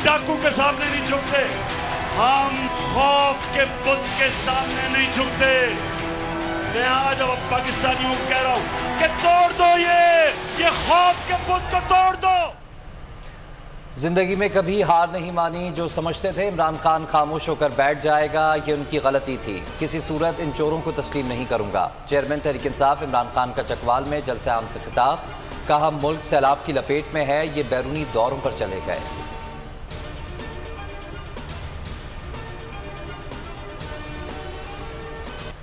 चाकू के सामने नहीं झुकते, हम खौफ के बुत के सामने नहीं झुकते। मैं आज अब पाकिस्तानियों को कह रहा हूं कि तोड़ दो ये खौफ के बुत को तोड़ दो। जिंदगी में कभी हार नहीं मानी। जो समझते थे इमरान खान खामोश होकर बैठ जाएगा, ये उनकी गलती थी। किसी सूरत इन चोरों को तस्लीम नहीं करूंगा। चेयरमैन तहरीक इंसाफ इमरान खान का चकवाल में जलसे आम से खिताब, कहा मुल्क सैलाब की लपेट में है, ये बैरूनी दौरों पर चले गए।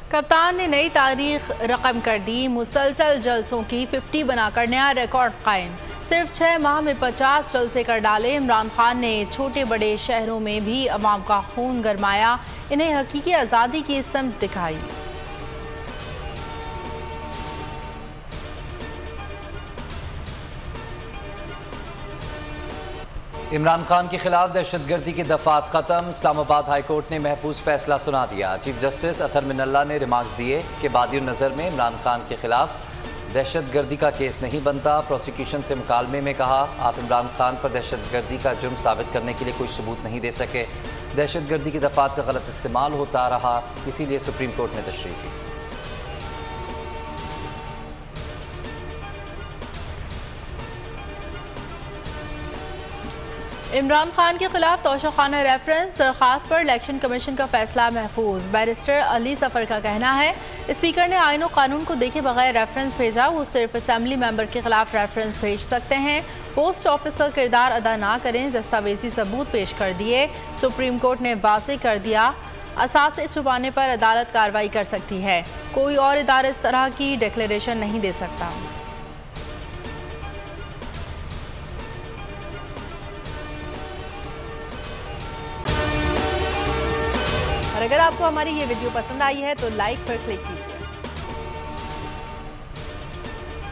कप्तान ने नई तारीख रकम कर दी। मुसलसल जलसों की 50 बनाकर नया रिकॉर्ड कायम। सिर्फ 6 माह में 50 जलसे कर डाले। इमरान खान ने छोटे बड़े शहरों में भी अवाम का खून गरमाया, इन्हें हकीकी आज़ादी की समत दिखाई। इमरान खान के खिलाफ दहशतगर्दी की दफात खत्म। इस्लामाबाद हाई कोर्ट ने महफूज फैसला सुना दिया। चीफ जस्टिस अतहर मिनल्ला ने रिमार्क्स दिए कि बादियों नज़र में इमरान खान के खिलाफ दहशतगर्दी का केस नहीं बनता। प्रोसिक्यूशन से मुकालमे में कहा, आप इमरान खान पर दहशतगर्दी का जुर्म साबित करने के लिए कोई सबूत नहीं दे सके। दहशतगर्दी की दफात का गलत इस्तेमाल होता रहा, इसीलिए सुप्रीम कोर्ट ने तशरीह की। इमरान खान के खिलाफ तोशाखाना रेफरेंस दरखास्त पर इलेक्शन कमीशन का फैसला महफूज। बैरिस्टर अली सफर का कहना है, स्पीकर ने आईन और कानून को देखे बगैर रेफरेंस भेजा, वो सिर्फ असेंबली मेंबर के खिलाफ रेफरेंस भेज सकते हैं। पोस्ट ऑफिस का किरदार अदा ना करें, दस्तावेजी सबूत पेश कर दिए। सुप्रीम कोर्ट ने वाज़ेह कर दिया, असासे छुपाने पर अदालत कार्रवाई कर सकती है। कोई और इदारा इस तरह की डिक्लेरेशन नहीं दे सकता। और अगर आपको हमारी ये वीडियो पसंद आई है तो लाइक पर क्लिक कीजिए।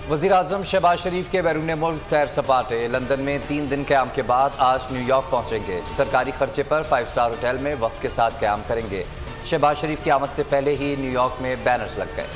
वज़ीर आज़म शहबाज शरीफ के बैरून मुल्क सैर सपाटे। लंदन में 3 दिन क़याम के बाद आज न्यूयॉर्क पहुंचेंगे। सरकारी खर्चे पर 5 स्टार होटल में वक्त के साथ क़याम करेंगे। शहबाज शरीफ की आमद से पहले ही न्यूयॉर्क में बैनर्स लग गए।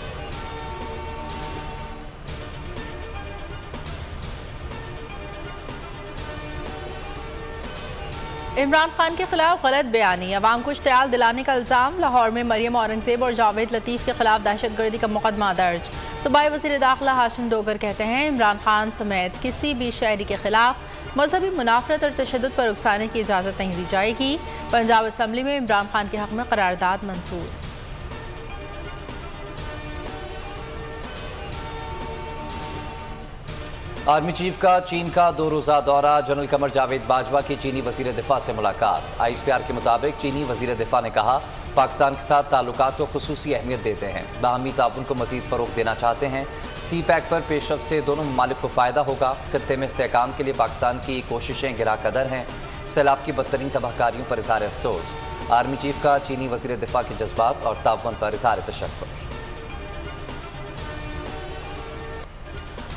इमरान खान के खिलाफ गलत बयानी, अवाम को इश्तियाल दिलाने का इल्ज़ाम। लाहौर में मरियम औरंगजेब और जावेद लतीफ़ के खिलाफ दहशतगर्दी का मुकदमा दर्ज। सूबाई वज़ीर दाखिला हाशिम डोगर कहते हैं, इमरान खान समेत किसी भी शहरी के खिलाफ मजहबी मुनाफरत और तशद्दुद पर उकसाने की इजाज़त नहीं दी जाएगी। पंजाब असम्बली में इमरान खान के हक़ में करारदाद मंजूर। आर्मी चीफ का चीन का 2 रोज़ा दौरा। जनरल कमर जावेद बाजवा की चीनी वज़ीर दिफा से मुलाकात। ISPR के मुताबिक चीनी वज़ीर दिफा ने कहा, पाकिस्तान के साथ ताल्लुकात को खुसूसी अहमियत देते हैं, बाहमी ताउन को मज़ीद फ़रोग़ देना चाहते हैं। CPEC पर पेशरफ़्त से दोनों ममालिक को फ़ायदा होगा। ख़ित्ते में इस्तेहकाम के लिए पाकिस्तान की कोशिशें गिरा कदर हैं। सैलाब की बदतरीन तबाहकारियों पर इज़हार अफसोस। आर्मी चीफ का चीनी वज़ीर दिफा के जज्बात और ताउन पर इज़हार तशक्कुर।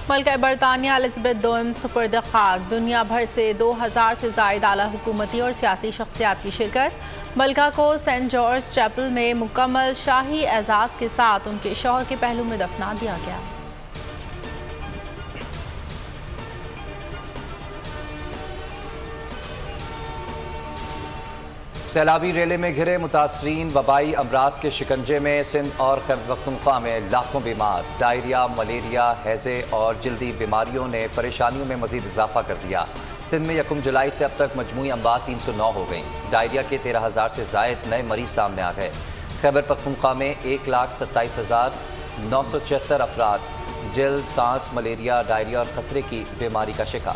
मलका बरतानिया एलिज़ाबेथ दोम सुपर्द खाक। दुनिया भर से 2000 से ज़ायद आला हुकूमती और सियासी शख्सियात की शिरकत। मलका को सेंट जॉर्ज चैपल में मुकम्मल शाही एजाज़ के साथ उनके शौहर के पहलू में दफना दिया गया। सैलाबी रेले में घिरे मुतासरीन। वबाई अमराज के शिकंजे में सिंध और खैबर पख्तूनख्वा में लाखों बीमार। डायरिया, मलेरिया, हैज़े और जल्दी बीमारियों ने परेशानियों में मजीद इजाफा कर दिया। सिंध में 1 जुलाई से अब तक मजमूई अमवात 309 हो गई। डायरिया के 13,000 से ज़ायद नए मरीज सामने आ गए। खैबर पख्तूनख्वा में 1,27,976 अफराद जल्द, सांस, मलेरिया, डायरिया और खसरे की बीमारी का शिकार।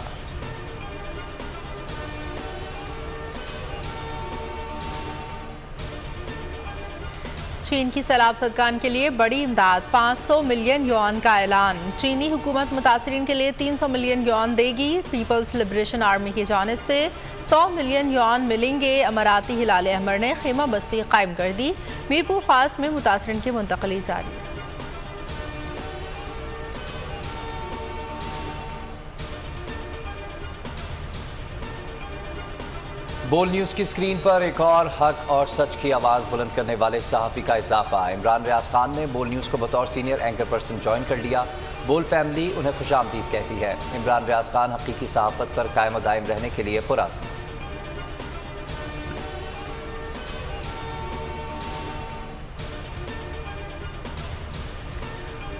चीन की सैलाब सदकान के लिए बड़ी इमदाद, 500 मिलियन युआन का ऐलान। चीनी हुकूमत मुतासरीन के लिए 300 मिलियन युआन देगी। पीपल्स लिबरेशन आर्मी की जानिब से 100 मिलियन युआन मिलेंगे। अमराती हिलाल अहमर ने खेमा बस्ती कायम कर दी। मीरपुर खास में मुतासरीन की मुंतकली जारी। बोल न्यूज़ की स्क्रीन पर एक और हक और सच की आवाज़ बुलंद करने वाले सहाफ़ी का इजाफा। इमरान रियाज खान ने बोल न्यूज़ को बतौर सीनियर एंकर पर्सन ज्वाइन कर लिया। बोल फैमिली उन्हें खुशामदीद कहती है। इमरान रियाज खान हकीकी सहाफ़त पर कायम दायम रहने के लिए पुरअज़्म।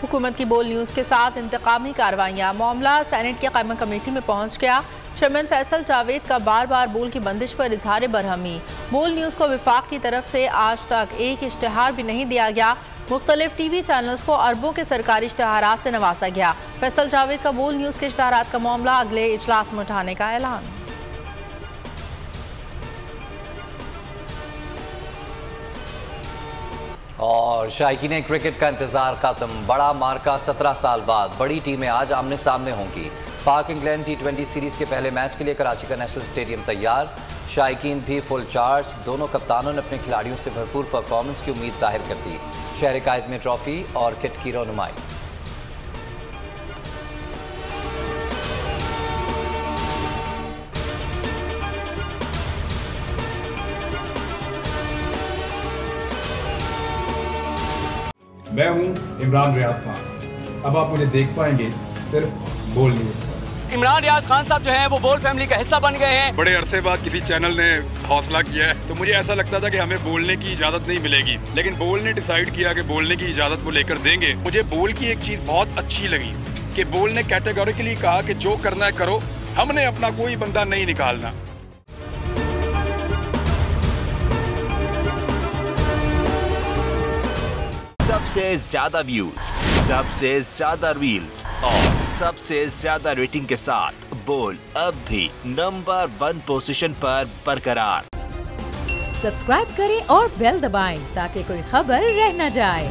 हुकूमत की बोल न्यूज़ के साथ इंतकामी कार्रवाइयाँ। मामला सेनेट की कायमा कमेटी में पहुँच गया। चेयरमैन फैसल जावेद का बार बार बोल की बंदिश पर इजहार बरहमी। बोल न्यूज़ को विफाक की तरफ से आज तक एक इश्तिहार भी नहीं दिया गया। मुख्तलिफ टीवी चैनल्स को अरबों के सरकारी इश्तिहारात से नवाजा गया। फैसल जावेद का बोल न्यूज़ के इश्तिहारात का मामला अगले इजलास में उठाने का ऐलान। और शायकीन क्रिकेट का इंतजार खत्म। बड़ा मार्का 17 साल बाद। बड़ी टीमें आज आमने सामने होंगी। पाक इंग्लैंड T20 सीरीज के पहले मैच के लिए कराची का नेशनल स्टेडियम तैयार। शायकीन भी फुल चार्ज। दोनों कप्तानों ने अपने खिलाड़ियों से भरपूर परफॉर्मेंस की उम्मीद जाहिर कर दी। शहर कायद में ट्रॉफी और किट की रोनुमाई। मैं हूं इमरान रियाज खान। अब आप मुझे देख पाएंगे सिर्फ बोल न्यूज़ पर। इमरान रियाज खान साहब जो हैं वो बोल फैमिली का हिस्सा बन गए हैं। बड़े अरसे बाद किसी चैनल ने हौसला किया है, तो मुझे ऐसा लगता था कि हमें बोलने की इजाजत नहीं मिलेगी, लेकिन बोल ने डिसाइड किया कि बोलने की इजाजत वो लेकर देंगे। मुझे बोल की एक चीज बहुत अच्छी लगी कि बोल ने कैटेगोरिकली कहा कि जो करना है करो, हमने अपना कोई बंदा नहीं निकालना। सबसे ज्यादा व्यूज, सबसे ज्यादा रील्स और सबसे ज्यादा रेटिंग के साथ बोल अब भी नंबर 1 पोजीशन पर बरकरार। सब्सक्राइब करें और बेल दबाएं ताकि कोई खबर रह न जाए।